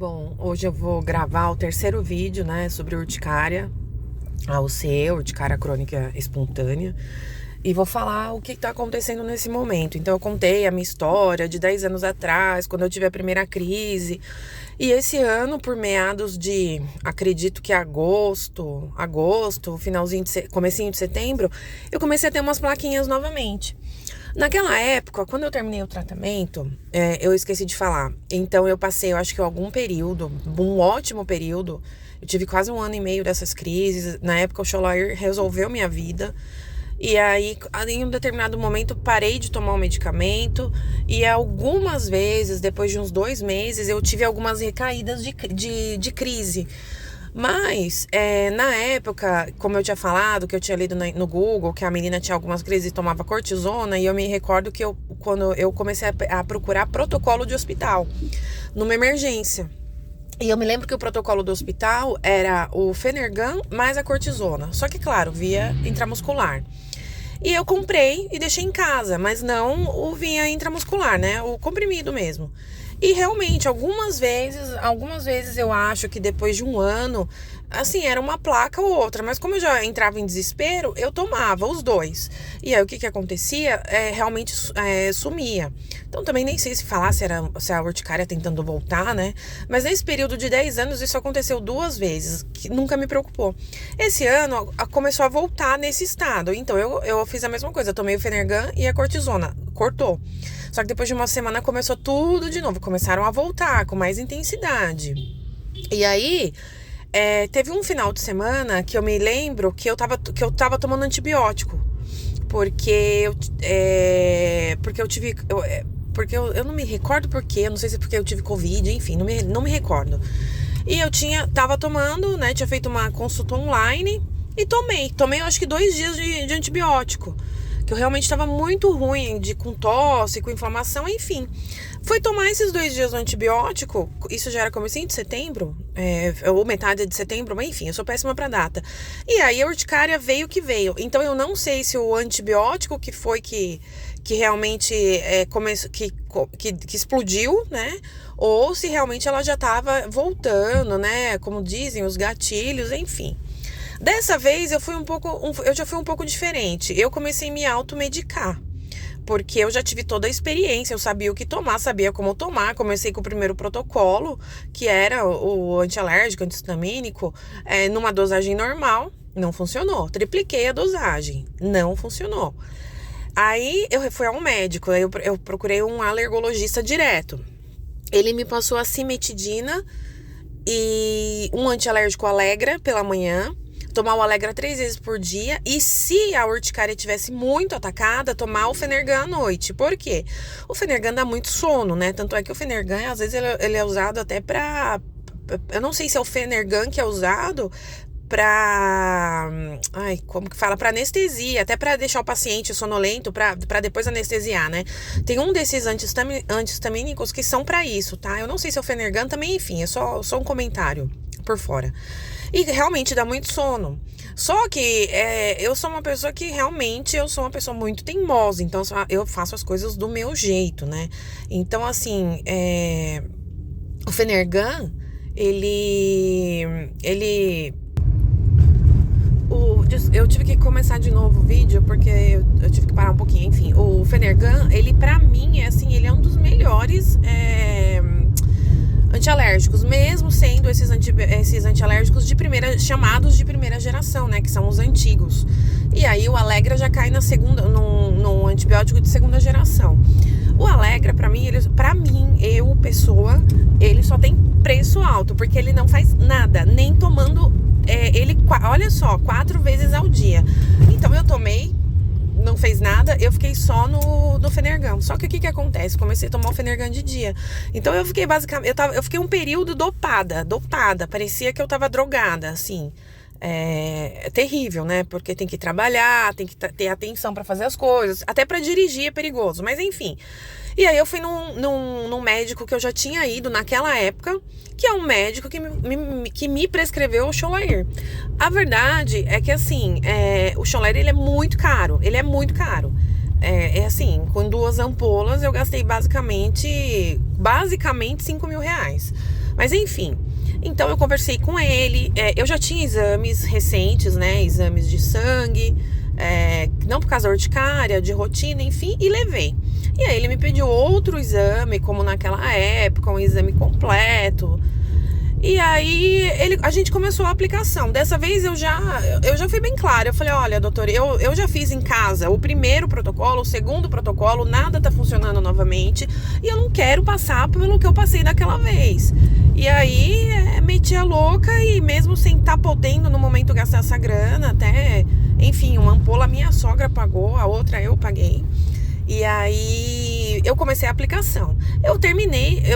Bom, hoje eu vou gravar o terceiro vídeo, né, sobre urticária, a UC, urticária crônica espontânea, e vou falar o que está acontecendo nesse momento. Então eu contei a minha história de 10 anos atrás, quando eu tive a primeira crise, e esse ano, por meados de, acredito que agosto, finalzinho comecinho de setembro, eu comecei a ter umas plaquinhas novamente. Naquela época, quando eu terminei o tratamento, eu esqueci de falar. Então eu passei, eu acho que algum período, um ótimo período. Eu tive quase 1 ano e meio dessas crises. Na época o Xolair resolveu minha vida. E aí, em um determinado momento, parei de tomar o medicamento. E algumas vezes, depois de uns 2 meses, eu tive algumas recaídas de crise. Mas, na época, como eu tinha falado, que eu tinha lido no Google, que a menina tinha algumas crises e tomava cortisona, e eu me recordo que quando eu comecei a procurar protocolo de hospital, numa emergência. E eu me lembro que o protocolo do hospital era o Phenergan mais a cortisona, só que, claro, via intramuscular. E eu comprei e deixei em casa, mas não o via intramuscular, né? O comprimido mesmo. E realmente, algumas vezes eu acho que depois de 1 ano, assim, era uma placa ou outra. Mas como eu já entrava em desespero, eu tomava os dois. E aí o que acontecia? Realmente sumia. Então também nem sei se falar se a urticária tentando voltar, né? Mas nesse período de 10 anos isso aconteceu 2 vezes, que nunca me preocupou. Esse ano começou a voltar nesse estado. Então eu fiz a mesma coisa, eu tomei o Phenergan e a cortisona. Cortou. Só que depois de 1 semana começou tudo de novo. Começaram a voltar com mais intensidade. E aí, teve um final de semana que eu me lembro que eu tava tomando antibiótico. Porque eu tive... Porque eu não me recordo porquê. Eu não sei se é porque eu tive Covid, enfim, não me recordo. E eu tava tomando, né? Tinha feito uma consulta online e tomei. Tomei, eu acho que 2 dias de antibiótico. Que eu realmente estava muito ruim, com tosse, com inflamação, enfim. Foi tomar esses 2 dias do antibiótico, isso já era comecinho de setembro, ou metade de setembro, mas enfim, eu sou péssima pra data. E aí a urticária veio que veio. Então eu não sei se o antibiótico que foi que realmente que explodiu, né? Ou se realmente ela já estava voltando, né? Como dizem, os gatilhos, enfim. Dessa vez eu já fui um pouco diferente. Eu comecei a me automedicar, porque eu já tive toda a experiência, eu sabia o que tomar, sabia como tomar. Comecei com o primeiro protocolo, que era o antialérgico, antihistamínico, numa dosagem normal, não funcionou. Tripliquei a dosagem, não funcionou. Aí eu fui a um médico, aí eu procurei um alergologista direto. Ele me passou a cimetidina e um antialérgico Allegra pela manhã. Tomar o Allegra 3 vezes por dia. E se a urticária estivesse muito atacada, tomar o Phenergan à noite. Por quê? O Phenergan dá muito sono, né? Tanto é que o Phenergan, às vezes, ele é usado até pra... Eu não sei se é o Phenergan que é usado pra... como que fala? Pra anestesia. Até pra deixar o paciente sonolento, pra depois anestesiar, né? Tem um desses antihistamínicos que são pra isso, tá? Eu não sei se é o Phenergan também, enfim. É só um comentário por fora. E realmente dá muito sono. Só que eu sou uma pessoa que realmente eu sou uma pessoa muito teimosa. Então eu faço as coisas do meu jeito, né? Então assim, o Phenergan, eu tive que começar de novo o vídeo porque eu tive que parar um pouquinho. Enfim, o Phenergan, ele pra mim ele é um dos melhores antialérgicos, mesmo sendo esses antialérgicos chamados de primeira geração, né, que são os antigos. E aí o Allegra já cai no antibiótico de 2ª geração. O Allegra, pra mim, pessoa, ele só tem preço alto, porque ele não faz nada, nem tomando, olha só, 4 vezes ao dia. Então eu tomei, não fez nada, eu fiquei só no Phenergan. Só que o que acontece? Comecei a tomar o Phenergan de dia. Então eu fiquei eu fiquei um período dopada. Parecia que eu tava drogada, assim. É terrível, né? Porque tem que trabalhar, tem que ter atenção pra fazer as coisas. Até pra dirigir é perigoso, mas enfim. E aí eu fui num médico que eu já tinha ido naquela época, que é um médico que me prescreveu o Xolair. A verdade é que assim, o Xolair ele é muito caro. Assim, com 2 ampolas eu gastei basicamente 5 mil reais. Mas enfim, então eu conversei com ele, eu já tinha exames recentes, né, exames de sangue, não por causa da urticária, de rotina, enfim, e levei. E aí ele me pediu outro exame, como naquela época, um exame completo. E aí a gente começou a aplicação. Dessa vez eu já fui bem clara. Eu falei, olha, doutor, eu já fiz em casa o primeiro protocolo, o segundo protocolo, nada tá funcionando novamente. E eu não quero passar pelo que eu passei daquela vez. E aí meti a louca e mesmo sem estar podendo no momento gastar essa grana, até, enfim, uma ampola minha sogra pagou, a outra eu paguei. E aí eu comecei a aplicação. Eu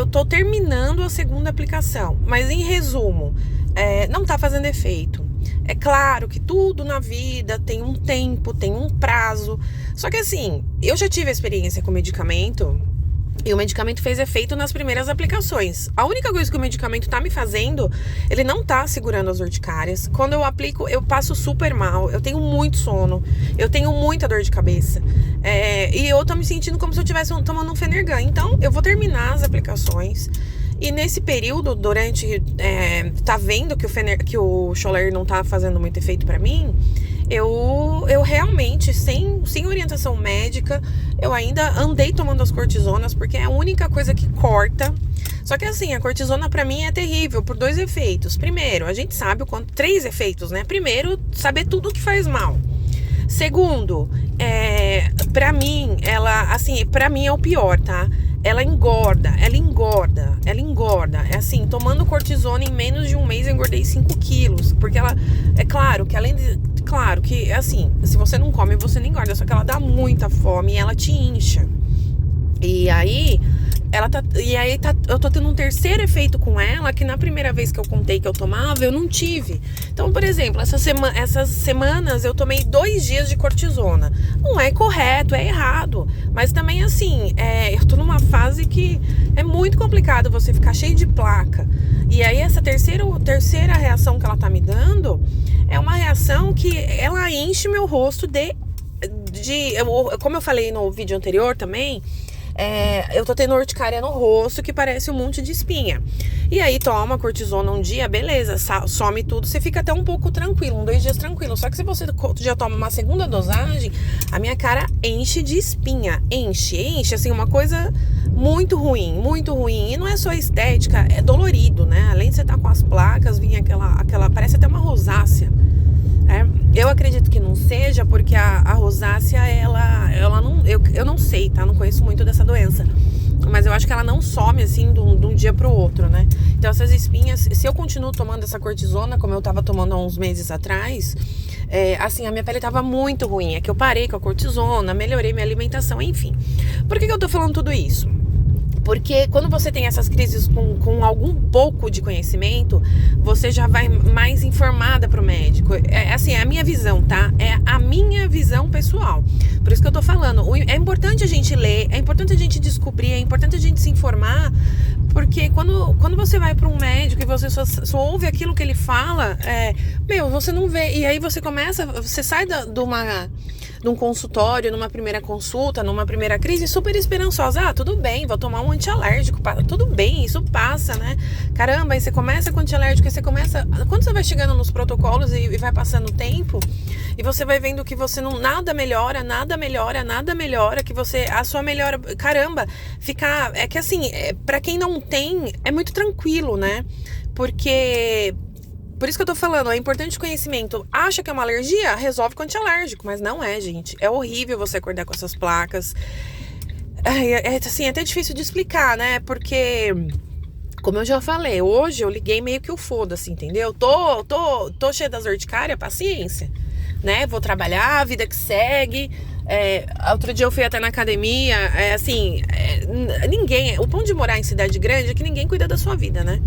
tô terminando a segunda aplicação. Mas em resumo, não tá fazendo efeito. É claro que tudo na vida tem um tempo, tem um prazo. Só que assim, eu já tive experiência com medicamento. E o medicamento fez efeito nas primeiras aplicações. A única coisa que o medicamento tá me fazendo, ele não tá segurando as urticárias. Quando eu aplico, eu passo super mal. Eu tenho muito sono. Eu tenho muita dor de cabeça. E eu tô me sentindo como se eu estivesse tomando um Fenergan. Então, eu vou terminar as aplicações. E nesse período, tá vendo que o Xolair não tá fazendo muito efeito pra mim, eu realmente, sem orientação médica, eu ainda andei tomando as cortisonas, porque é a única coisa que corta. Só que assim, a cortisona pra mim é terrível, por 2 efeitos. Primeiro, a gente sabe o quanto... 3 efeitos, né? Primeiro, saber tudo que faz mal. Segundo, pra mim, pra mim é o pior, tá? Ela engorda. É assim, tomando cortisona em menos de um mês eu engordei 5 quilos. Porque ela, é claro que claro que, assim, se você não come, você não engorda. Só que ela dá muita fome e ela te incha. E aí, eu tô tendo um terceiro efeito com ela, que na primeira vez que eu contei que eu tomava, eu não tive. Então, por exemplo, essas semanas eu tomei 2 dias de cortisona. Não é correto, é errado. Mas também, assim, eu tô numa fase que é muito complicado você ficar cheio de placa. E aí, essa terceira reação que ela tá me dando é uma reação que ela enche meu rosto como eu falei no vídeo anterior também, eu tô tendo urticária no rosto que parece um monte de espinha. E aí toma cortisona um dia, beleza, some tudo, você fica até um pouco tranquilo, 2 dias tranquilo. Só que se você já toma uma segunda dosagem, a minha cara enche de espinha, enche, assim, uma coisa muito ruim. E não é só estética, é dolorido, né? Além de você estar com as placas, vinha aquela parece até uma rosácea. Eu acredito que não seja, porque a rosácea, ela não... Eu não sei, tá? Não conheço muito dessa doença. Mas eu acho que ela não some, assim, de um dia pro outro, né? Então, essas espinhas... Se eu continuo tomando essa cortisona, como eu tava tomando há uns meses atrás... assim, a minha pele tava muito ruim. É que eu parei com a cortisona, melhorei minha alimentação, enfim. Por que eu tô falando tudo isso? Porque quando você tem essas crises com algum pouco de conhecimento, você já vai mais informada pro médico. Assim, é a minha visão, tá? É a minha visão pessoal. Por isso que eu tô falando. É importante a gente ler, é importante a gente descobrir, é importante a gente se informar, porque quando você vai para um médico e você só ouve aquilo que ele fala, você não vê. E aí você sai de um consultório, numa primeira consulta, numa primeira crise, super esperançosa. Tudo bem, vou tomar um antialérgico. Tudo bem, isso passa, né? Caramba, aí você começa com antialérgico, aí você começa... Quando você vai chegando nos protocolos e vai passando o tempo, e você vai vendo que você não... Nada melhora, que você... A sua melhora... Caramba, é que assim, pra quem não tem, é muito tranquilo, né? Porque... Por isso que eu tô falando, é importante o conhecimento. Acha que é uma alergia? Resolve com antialérgico. Mas não é, gente. É horrível você acordar com essas placas. Assim, é até difícil de explicar, né? Porque, como eu já falei, hoje eu liguei meio que o foda-se, entendeu? Tô cheia das urticárias, paciência, né? Vou trabalhar, a vida que segue. Outro dia eu fui até na academia. O bom de morar em cidade grande é que ninguém cuida da sua vida, né?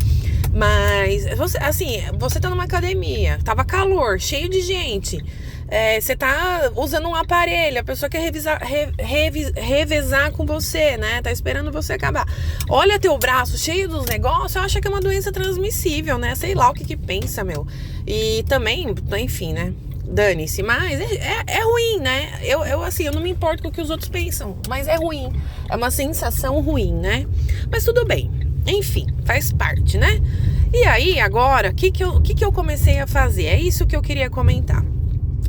Mas, você tá numa academia, tava calor, cheio de gente, você tá usando um aparelho, a pessoa quer revezar com você, né? Tá esperando você acabar. Olha teu braço cheio dos negócios, acha que é uma doença transmissível, né? Sei lá o que pensa, meu. E também, enfim, né? Dane-se, mas é ruim, né? Eu não me importo com o que os outros pensam, mas é ruim. É uma sensação ruim, né? Mas tudo bem. Enfim, faz parte, né? E aí, agora, o que eu comecei a fazer? É isso que eu queria comentar.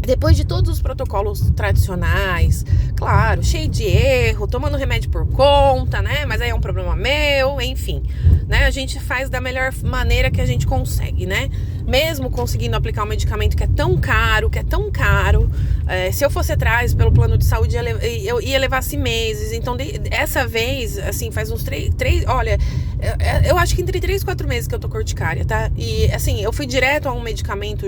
Depois de todos os protocolos tradicionais, claro, cheio de erro, tomando remédio por conta, né? Mas aí é um problema meu, enfim, né? A gente faz da melhor maneira que a gente consegue, né? Mesmo conseguindo aplicar um medicamento que é tão caro, se eu fosse atrás pelo plano de saúde, eu ia levar-se meses. Então, essa vez, assim, faz uns olha, eu acho que entre 3 e 4 meses que eu tô com urticária, tá? E, assim, eu fui direto a um medicamento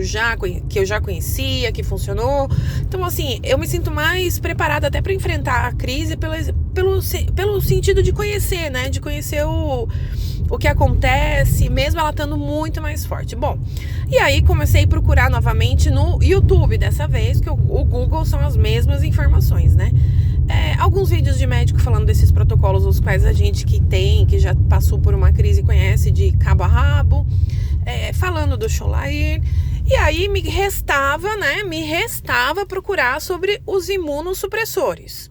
que eu já conhecia, que funcionou. Então, assim, eu me sinto mais preparada até para enfrentar a crise pelo sentido de conhecer, né? De conhecer o que acontece, mesmo ela estando muito mais forte. Bom, e aí comecei a procurar novamente no YouTube, dessa vez, que o Google são as mesmas informações, né? Alguns vídeos de médico falando desses protocolos, os quais a gente que já passou por uma crise conhece de cabo a rabo, falando do Xolair. E aí me restava procurar sobre os imunossupressores.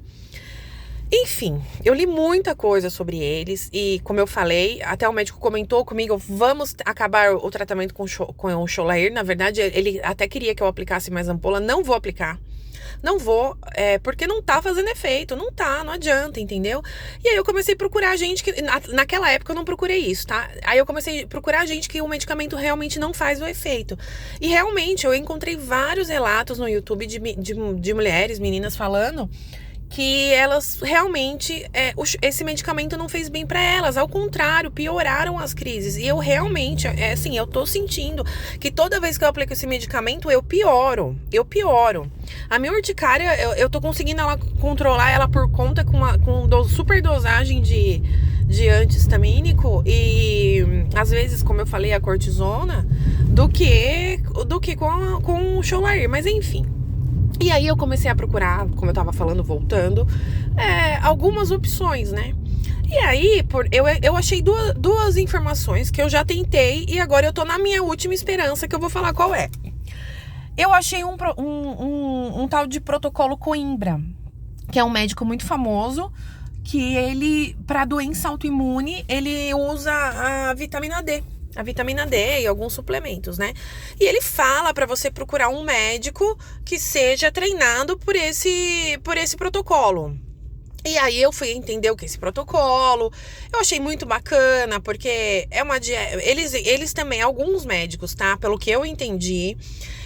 Enfim, eu li muita coisa sobre eles e, como eu falei, até o médico comentou comigo, vamos acabar o tratamento com o Xolair. Na verdade, ele até queria que eu aplicasse mais ampola, não vou aplicar. Não vou, porque não tá fazendo efeito, não adianta, entendeu? E aí eu comecei a procurar gente que, naquela época eu não procurei isso, tá? Aí eu comecei a procurar gente que o medicamento realmente não faz o efeito. E realmente eu encontrei vários relatos no YouTube de mulheres, meninas falando que elas realmente, esse medicamento não fez bem pra elas, ao contrário, pioraram as crises. E eu realmente, assim, eu tô sentindo que toda vez que eu aplico esse medicamento, eu pioro. A minha urticária, eu tô conseguindo controlar ela por conta com super dosagem de anti-histamínico e, às vezes, como eu falei, a cortisona, do que com o Xolair, mas enfim. E aí eu comecei a procurar, como eu tava falando, voltando, algumas opções, né? E aí, eu achei duas informações que eu já tentei e agora eu tô na minha última esperança, que eu vou falar qual é. Eu achei um tal de protocolo Coimbra, que é um médico muito famoso, que ele, para doença autoimune, ele usa a vitamina D. A vitamina D e alguns suplementos, né? E ele fala para você procurar um médico que seja treinado por esse protocolo. E aí eu fui entender o que é esse protocolo. Eu achei muito bacana, porque é uma dieta. Eles também, alguns médicos, tá? Pelo que eu entendi,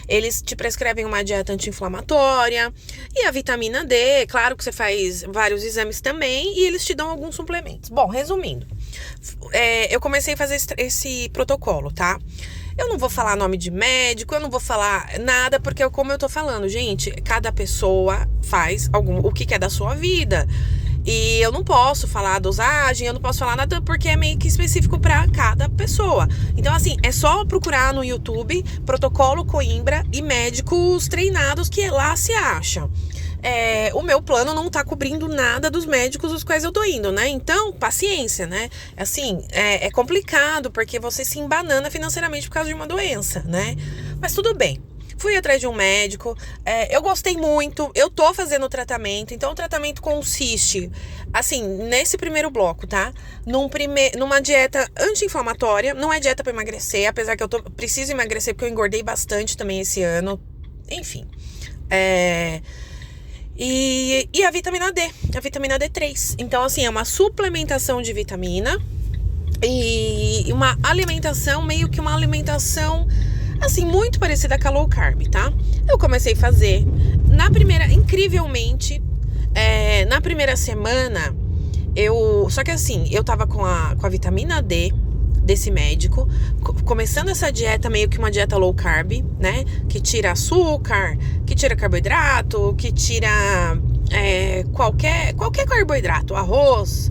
eles te prescrevem uma dieta anti-inflamatória e a vitamina D, claro que você faz vários exames também, e eles te dão alguns suplementos. Bom, resumindo, eu comecei a fazer esse protocolo, tá? Eu não vou falar nome de médico, eu não vou falar nada, porque como eu tô falando, gente, cada pessoa faz o que é da sua vida. E eu não posso falar a dosagem, eu não posso falar nada porque é meio que específico para cada pessoa. Então, assim, é só procurar no YouTube protocolo Coimbra e médicos treinados que lá se acha. O meu plano não tá cobrindo nada dos médicos os quais eu tô indo, né? Então, paciência, né? Assim, é complicado porque você se embanana financeiramente por causa de uma doença, né? Mas tudo bem. Fui atrás de um médico, eu gostei muito, eu tô fazendo o tratamento, então o tratamento consiste, assim, nesse primeiro bloco, tá? Numa dieta anti-inflamatória, não é dieta pra emagrecer, apesar que eu preciso emagrecer porque eu engordei bastante também esse ano, enfim. E a vitamina D, a vitamina D3. Então, assim, é uma suplementação de vitamina e uma alimentação, meio que uma alimentação, assim, muito parecida com a low carb, tá? Eu comecei a fazer, incrivelmente, na primeira semana, só que assim, eu tava com a vitamina D desse médico, começando essa dieta, meio que uma dieta low carb, né? Que tira açúcar, que tira carboidrato, que tira qualquer carboidrato, arroz,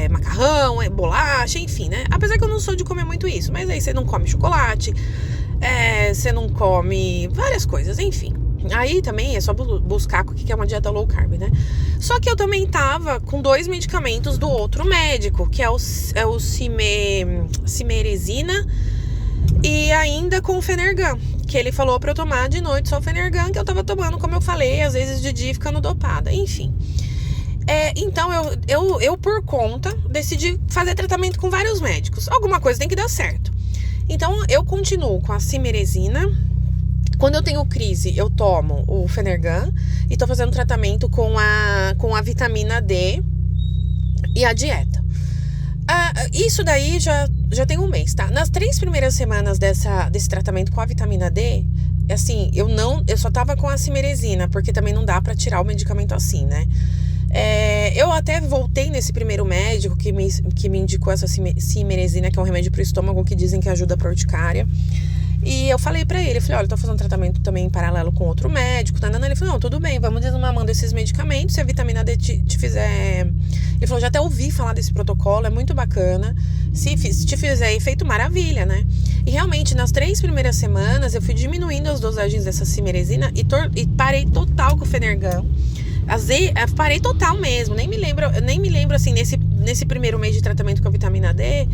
macarrão, bolacha, enfim, né? Apesar que eu não sou de comer muito isso, mas aí você não come chocolate, você não come várias coisas, enfim. Aí também é só buscar o que é uma dieta low carb, né? Só que eu também tava com 2 medicamentos do outro médico, que é o cimerezina e ainda com o Fenergan, que ele falou pra eu tomar de noite só o Fenergan, que eu tava tomando, como eu falei, às vezes de dia ficando dopada, enfim. Então, eu, por conta, decidi fazer tratamento com vários médicos. Alguma coisa tem que dar certo. Então, eu continuo com a cimerezina. Quando eu tenho crise, eu tomo o Fenergan e tô fazendo tratamento com a vitamina D e a dieta. Isso daí já tem um mês, tá? Nas 3 primeiras semanas desse tratamento com a vitamina D, assim, eu só tava com a cimerezina, porque também não dá pra tirar o medicamento assim, né? Eu até voltei nesse primeiro médico que me indicou essa cimerezina, que é um remédio pro estômago que dizem que ajuda pra urticária. E eu falei pra ele, olha, eu tô fazendo tratamento também em paralelo com outro médico, tá? Ele falou, não, tudo bem, vamos desmamando esses medicamentos, se a vitamina D te fizer... Ele falou, já até ouvi falar desse protocolo, é muito bacana, se te fizer efeito, maravilha, né? E realmente, nas 3 primeiras semanas, eu fui diminuindo as dosagens dessa cimerezina e parei total com o Fenergan. Parei total mesmo, nem me lembro assim, nesse primeiro mês de tratamento com a vitamina D,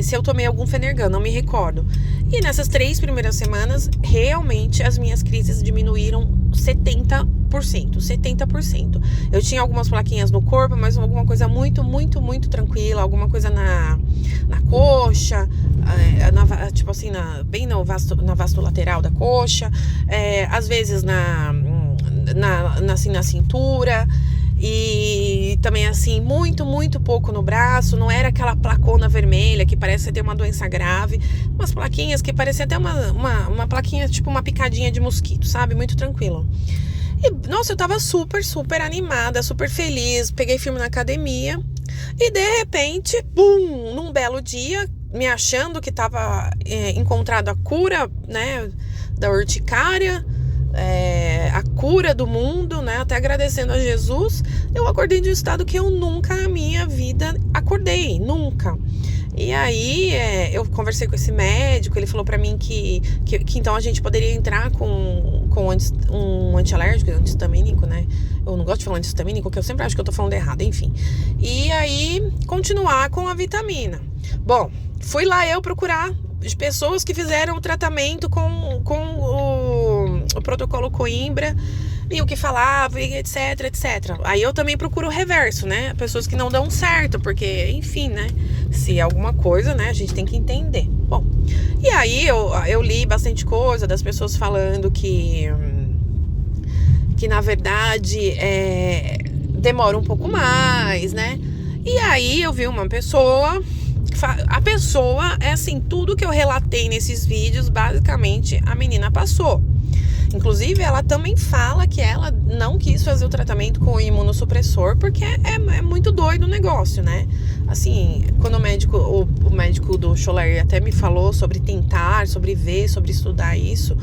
se eu tomei algum Fenergan, não me recordo. E nessas 3 primeiras semanas, realmente as minhas crises diminuíram 70%. Eu tinha algumas plaquinhas no corpo, mas alguma coisa muito, muito, muito tranquila, alguma coisa na coxa, tipo assim, bem na vasto lateral da coxa, às vezes na cintura, e também assim, muito, muito pouco no braço. Não era aquela placona vermelha que parece ter uma doença grave, umas plaquinhas que parecia até uma plaquinha, tipo uma picadinha de mosquito, sabe? Muito tranquilo. E, nossa, eu tava super, super animada, super feliz, peguei firme na academia, e de repente, bum, num belo dia, me achando que tava encontrado a cura, né, da urticária, a cura do mundo, né? Até agradecendo a Jesus, eu acordei de um estado que eu nunca na minha vida acordei, nunca. E aí eu conversei com esse médico, ele falou pra mim que então a gente poderia entrar com um antialérgico, antihistamínico, né? Eu não gosto de falar antihistamínico, porque eu sempre acho que eu tô falando errado, enfim. E aí continuar com a vitamina. Bom, fui lá eu procurar de pessoas que fizeram o tratamento com o protocolo Coimbra, e o que falava, e etc. Aí eu também procuro o reverso, né? Pessoas que não dão certo, porque, enfim, né? Se é alguma coisa, né? A gente tem que entender. Bom, e aí eu li bastante coisa das pessoas falando que na verdade demora um pouco mais, né? E aí eu vi uma pessoa... A pessoa, assim, tudo que eu relatei nesses vídeos, basicamente, a menina passou. Inclusive, ela também fala que ela não quis fazer o tratamento com o imunossupressor, porque é muito doido o negócio, né? Assim, quando o médico do Scholler até me falou sobre tentar, sobre ver, sobre estudar isso,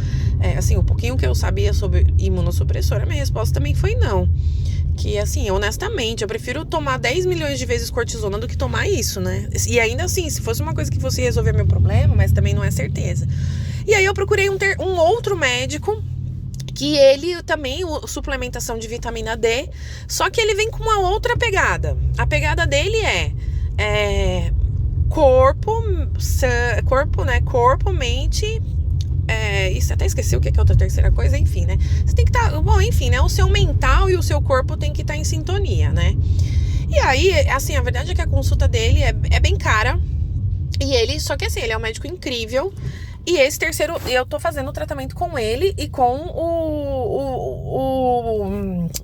assim, o pouquinho que eu sabia sobre imunossupressor, a minha resposta também foi não. Que, assim, honestamente, eu prefiro tomar 10 milhões de vezes cortisona do que tomar isso, né? E ainda assim, se fosse uma coisa que fosse resolver meu problema, mas também não é certeza. E aí eu procurei um outro médico, que ele também, suplementação de vitamina D, só que ele vem com uma outra pegada. A pegada dele corpo, né? Corpo, mente... isso até esqueci o que é a outra terceira coisa, enfim, né? Você tem que estar... Bom, enfim, né? O seu mental e o seu corpo tem que estar em sintonia, né? E aí, assim, a verdade é que a consulta dele é bem cara. Só que assim, ele é um médico incrível. E esse terceiro, eu tô fazendo o tratamento com ele e com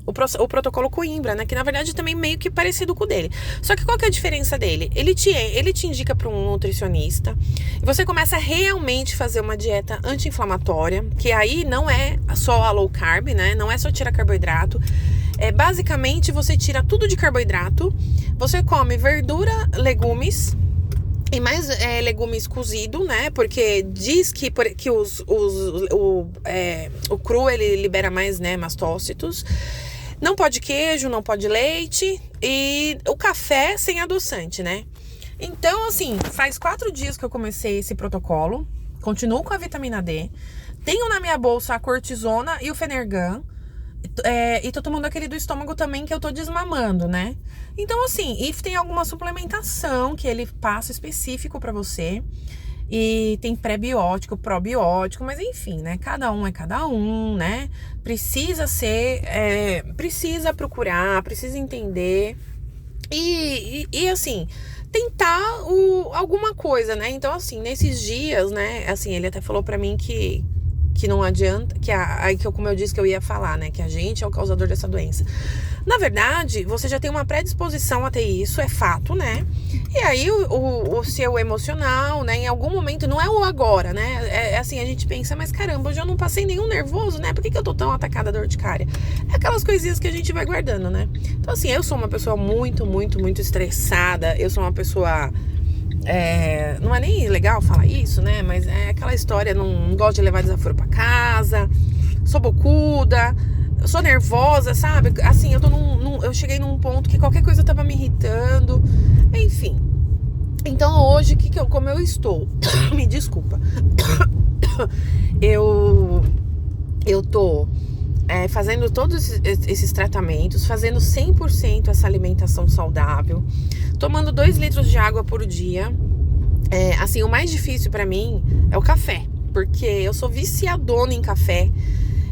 o protocolo Coimbra, né? Que na verdade também meio que parecido com o dele. Só que qual que é a diferença dele? Ele te indica para um nutricionista e você começa a realmente fazer uma dieta anti-inflamatória, que aí não é só a low carb, né? Não é só tirar carboidrato. Basicamente você tira tudo de carboidrato, você come verdura, legumes, e mais legumes cozidos, né? Porque diz que o cru ele libera mais, né, mastócitos. Não pode queijo, não pode leite. E o café sem adoçante, né? Então, assim, faz 4 dias que eu comecei esse protocolo. Continuo com a vitamina D. Tenho na minha bolsa a cortisona e o Fenergan. E tô tomando aquele do estômago também, que eu tô desmamando, né? Então, assim, e tem alguma suplementação que ele passa específico pra você. E tem pré-biótico, probiótico, mas enfim, né? Cada um é cada um, né? Precisa precisa procurar, precisa entender e assim, tentar alguma coisa, né? Então, assim, nesses dias, né? Assim, ele até falou pra mim que não adianta, como eu disse que eu ia falar, né? Que a gente é o causador dessa doença. Na verdade, você já tem uma predisposição a ter isso, é fato, né? E aí o seu emocional, né? Em algum momento, não é o agora, né? É assim, a gente pensa, mas caramba, eu já não passei nenhum nervoso, né? Por que eu tô tão atacada da urticária? É aquelas coisinhas que a gente vai guardando, né? Então, assim, eu sou uma pessoa muito, muito, muito estressada. Eu sou uma pessoa... não é nem legal falar isso, né? Mas é aquela história, não gosto de levar desaforo pra casa, sou bocuda, eu sou nervosa, sabe? Assim, eu cheguei num ponto que qualquer coisa tava me irritando, enfim. Então hoje, como eu estou? Me desculpa. Eu tô fazendo todos esses tratamentos, fazendo 100% essa alimentação saudável, tomando 2 litros de água por dia. Assim, o mais difícil pra mim é o café, porque eu sou viciadona em café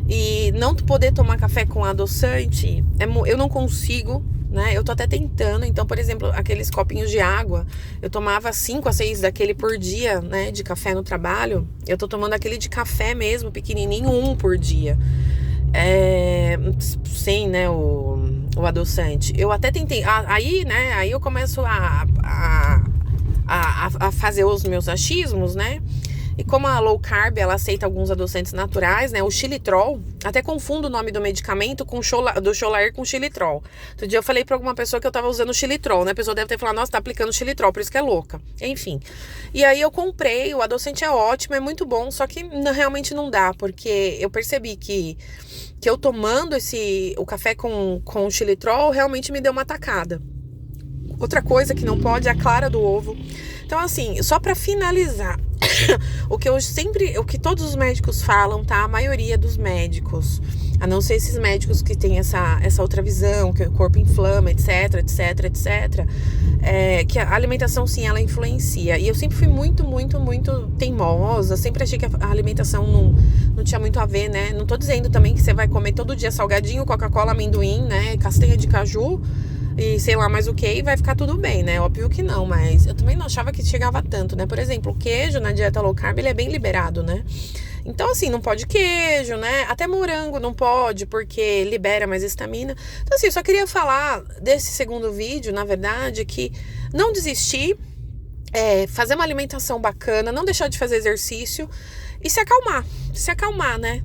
e não poder tomar café com adoçante, eu não consigo, né? Eu tô até tentando. Então, por exemplo, aqueles copinhos de água, eu tomava 5 a 6 daquele por dia, né? De café no trabalho. Eu tô tomando aquele de café mesmo, pequenininho, 1 por dia. Sem, né, o adoçante. Eu até tentei. Aí, né? Aí eu começo a fazer os meus achismos, né? E como a low carb, ela aceita alguns adoçantes naturais, né? O xilitrol, até confundo o nome do medicamento do Xolair com xilitrol. Outro dia eu falei pra alguma pessoa que eu tava usando xilitrol, né? A pessoa deve ter falado, nossa, tá aplicando xilitrol, por isso que é louca. Enfim. E aí eu comprei, o adoçante é ótimo, é muito bom, só que realmente não dá, porque eu percebi que eu tomando o café com xilitrol realmente me deu uma atacada. Outra coisa que não pode é a clara do ovo. Então, assim, só pra finalizar, o que todos os médicos falam, tá? A maioria dos médicos, a não ser esses médicos que têm essa outra visão, que o corpo inflama, etc, etc, etc, que a alimentação, sim, ela influencia. E eu sempre fui muito, muito, muito teimosa, sempre achei que a alimentação não tinha muito a ver, né? Não tô dizendo também que você vai comer todo dia salgadinho, Coca-Cola, amendoim, né? Castanha de caju e sei lá mais o que, e vai ficar tudo bem, né? Óbvio que não, mas eu também não achava que chegava tanto, né? Por exemplo, o queijo na dieta low carb, ele é bem liberado, né? Então, assim, não pode queijo, né? Até morango não pode, porque libera mais estamina. Então, assim, eu só queria falar desse segundo vídeo, na verdade, que não desistir, fazer uma alimentação bacana, não deixar de fazer exercício e se acalmar, né?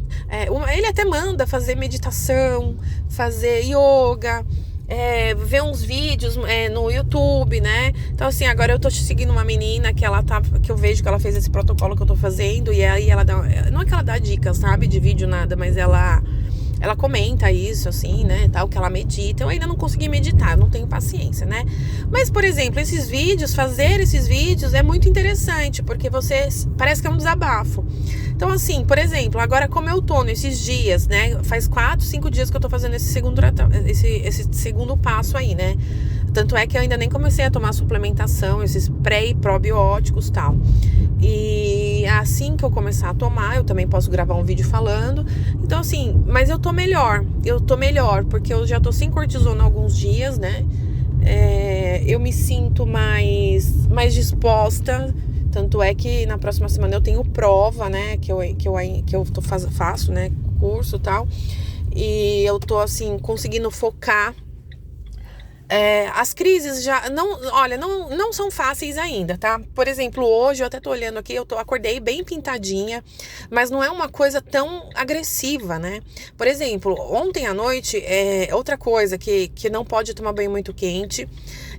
Ele até manda fazer meditação, fazer yoga, ver uns vídeos no YouTube, né? Então, assim, agora eu tô seguindo uma menina que eu vejo que ela fez esse protocolo que eu tô fazendo, e aí ela dá, não é que ela dá dicas, sabe, de vídeo, nada, mas ela comenta isso, assim, né, tal, que ela medita. Eu ainda não consegui meditar, não tenho paciência, né? Mas, por exemplo, fazer esses vídeos é muito interessante, porque parece que é um desabafo. Então, assim, por exemplo, agora como eu tô nesses dias, né, faz 4, 5 dias que eu tô fazendo esse segundo passo aí, né? Tanto é que eu ainda nem comecei a tomar suplementação, esses pré e probióticos e tal. E assim que eu começar a tomar, eu também posso gravar um vídeo falando. Então, assim, mas eu tô melhor, porque eu já tô sem cortisona há alguns dias, né? Eu me sinto mais disposta. Tanto é que na próxima semana eu tenho prova, né? Que eu faço, né? Curso e tal. E eu tô, assim, conseguindo focar. As crises já não são fáceis ainda, tá? Por exemplo, hoje eu até tô olhando aqui, acordei bem pintadinha, mas não é uma coisa tão agressiva, né? Por exemplo, ontem à noite, outra coisa que não pode tomar banho muito quente.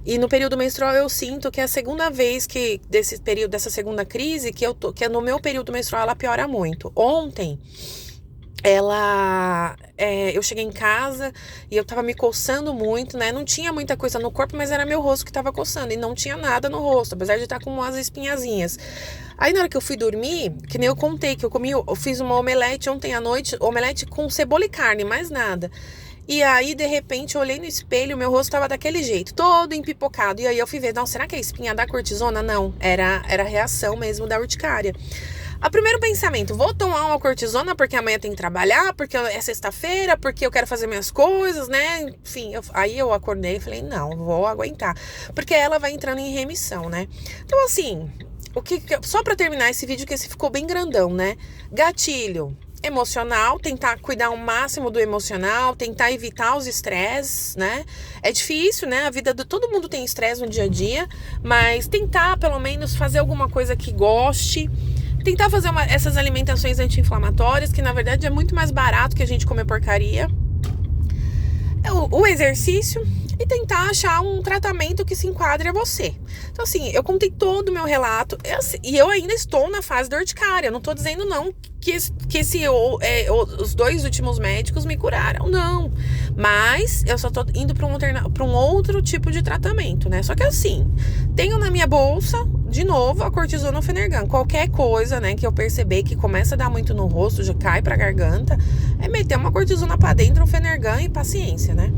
E no período menstrual eu sinto que é a segunda vez dessa segunda crise que no meu período menstrual ela piora muito. Ontem eu cheguei em casa e eu tava me coçando muito, né? Não tinha muita coisa no corpo, mas era meu rosto que tava coçando e não tinha nada no rosto, apesar de estar com umas espinhazinhas. Aí na hora que eu fui dormir, que nem eu contei que eu fiz uma omelete ontem à noite, omelete com cebola e carne, mais nada. E aí, de repente, eu olhei no espelho, meu rosto tava daquele jeito, todo empipocado. E aí eu fui ver, não, será que é espinha da cortisona? Não, era a reação mesmo da urticária. O primeiro pensamento, vou tomar uma cortisona porque amanhã tem que trabalhar, porque é sexta-feira, porque eu quero fazer minhas coisas, né? Enfim, aí eu acordei e falei, não, vou aguentar. Porque ela vai entrando em remissão, né? Então, assim, só pra terminar esse vídeo, que esse ficou bem grandão, né? Gatilho emocional, tentar cuidar ao máximo do emocional, tentar evitar os estresses, né? É difícil, né? A vida de todo mundo tem estresse no dia a dia, mas tentar pelo menos fazer alguma coisa que goste, tentar fazer essas alimentações anti-inflamatórias, que na verdade é muito mais barato que a gente comer porcaria. O exercício e tentar achar um tratamento que se enquadre a você. Então, assim, eu contei todo o meu relato e eu ainda estou na fase da urticária. Eu não tô dizendo, não, que os 2 últimos médicos me curaram, não. Mas eu só tô indo para um outro tipo de tratamento, né? Só que assim, tenho na minha bolsa, de novo, a cortisona ou Fenergan. Qualquer coisa, né, que eu perceber que começa a dar muito no rosto, já cai pra garganta, é meter uma cortisona pra dentro, um Fenergan e paciência, né?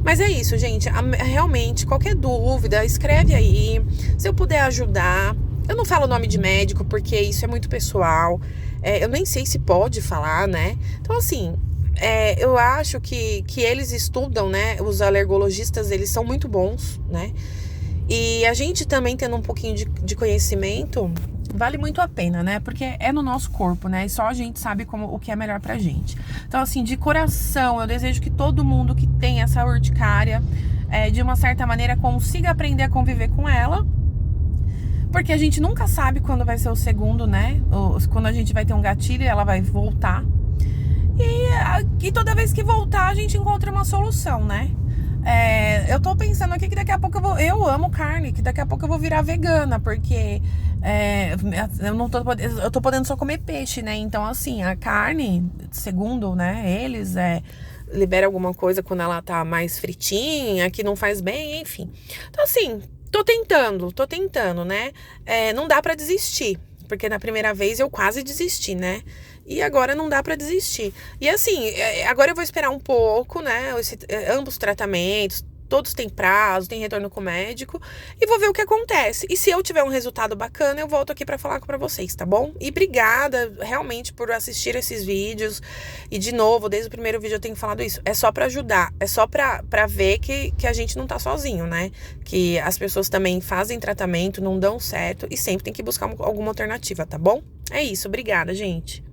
Mas é isso, gente. Realmente, qualquer dúvida, escreve aí. Se eu puder ajudar. Eu não falo o nome de médico, porque isso é muito pessoal. Eu nem sei se pode falar, né? Então, assim, eu acho que eles estudam, né? Os alergologistas, eles são muito bons, né? E a gente também tendo um pouquinho de conhecimento, vale muito a pena, né? Porque é no nosso corpo, né? E só a gente sabe o que é melhor pra gente. Então, assim, de coração, eu desejo que todo mundo que tem essa urticária, de uma certa maneira, consiga aprender a conviver com ela. Porque a gente nunca sabe quando vai ser o segundo, né? Quando a gente vai ter um gatilho e ela vai voltar. E toda vez que voltar, a gente encontra uma solução, né? Eu tô pensando aqui que daqui a pouco eu amo carne, que daqui a pouco eu vou virar vegana, porque eu tô podendo só comer peixe, né? Então, assim, a carne, segundo, né, eles, libera alguma coisa quando ela tá mais fritinha, que não faz bem, enfim. Então, assim, tô tentando, né? Não dá pra desistir, porque na primeira vez eu quase desisti, né? E agora não dá pra desistir. E assim, agora eu vou esperar um pouco, né? Ambos os tratamentos, todos têm prazo, tem retorno com o médico. E vou ver o que acontece. E se eu tiver um resultado bacana, eu volto aqui pra falar pra vocês, tá bom? E obrigada, realmente, por assistir esses vídeos. E de novo, desde o primeiro vídeo eu tenho falado isso. É só pra ajudar. É só pra ver que a gente não tá sozinho, né? Que as pessoas também fazem tratamento, não dão certo. E sempre tem que buscar alguma alternativa, tá bom? É isso, obrigada, gente.